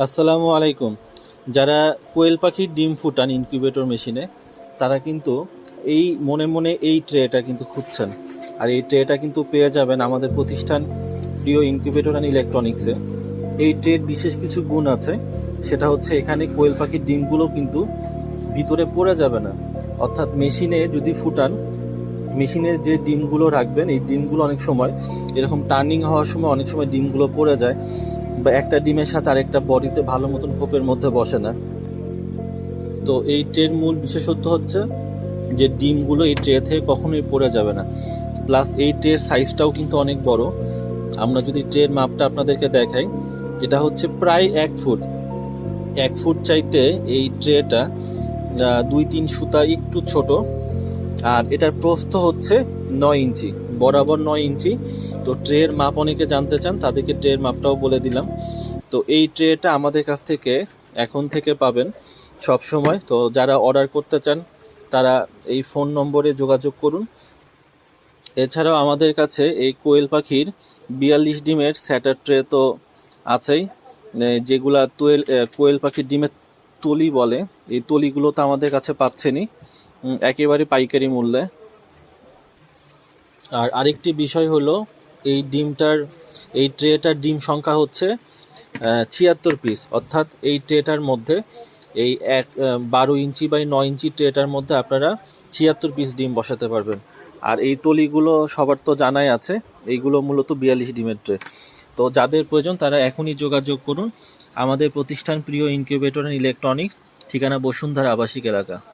আসসালামু আলাইকুম। যারা কোয়েল পাখির ডিম ফুটান ইনকিউবেটর মেশিনে, তারা কিন্তু এই মনে মনে এই ট্রেটা কিন্তু খুঁজছেন। আর এই ট্রেটা কিন্তু পেয়ে যাবেন আমাদের প্রতিষ্ঠান প্রিয় ইনকিউবেটর অ্যান্ড ইলেকট্রনিক্সে। এই ট্রের বিশেষ কিছু গুণ আছে, সেটা হচ্ছে এখানে কোয়েল পাখির ডিমগুলো কিন্তু ভিতরে পড়ে যাবে না। অর্থাৎ মেশিনে যদি ফুটান, মেশিনের যে ডিমগুলো রাখবেন, এই ডিমগুলো অনেক সময় এরকম টার্নিং হওয়ার সময় অনেক সময় ডিমগুলো পড়ে যায়, বা একটা ডিমের সাথে আরেকটা বডিতে ভালো মতন খোপের মধ্যে বসে না। তো এই ট্রের মূল বিশেষত্ব হচ্ছে যে ডিমগুলো এই ট্রে থেকে কখনোই পড়ে যাবে না। প্লাস এই ট্রের সাইজটাও কিন্তু অনেক বড়। আমরা যদি ট্রের মাপটা আপনাদেরকে দেখাই, এটা হচ্ছে প্রায় 1 ফুট। 1 ফুট চাইতে এই ট্রেটা 2-3 সুতা একটু ছোট। আর এটার প্রস্থ হচ্ছে 9 ইঞ্চি, বরাবর 9 ইঞ্চি। তো ট্রের মাপ অনেকে জানতে চান, তাদেরকে ট্রের মাপটাও বলে দিলাম। তো এই ট্রেটা আমাদের কাছ থেকে এখন থেকে পাবেন সব সময়। তো যারা অর্ডার করতে চান তারা এই ফোন নম্বরে যোগাযোগ করুন। এছাড়াও আমাদের কাছে এই কোয়েল পাখির 42 ডিমের স্যাটার ট্রে তো আছেই, যেগুলা কোয়েল পাখির ডিমের তলি বলে। এই তলিগুলো তো আমাদের কাছে পাচ্ছেনই একেবারে পাইকারি মূল্যে। আর আরেকটি বিষয় হলো, এই ট্রেটার ডিম সংখ্যা হচ্ছে 76 পিস। অর্থাৎ এই ট্রেটার মধ্যে এই 12 ইঞ্চি বাই 9 ইঞ্চি ট্রেটার মধ্যে আপনারা 76 পিস ডিম বসাতে পারবেন। আর এই তলিগুলো সবার তো জানাই আছে, এইগুলো মূলত 42 ডিমের ট্রে। তো যাদের প্রয়োজন তারা এখনই যোগাযোগ করুন। আমাদের প্রতিষ্ঠান প্রিয় ইনকিউবেটর অ্যান্ড ইলেকট্রনিক্স, ঠিকানা বসুন্ধরা আবাসিক এলাকা।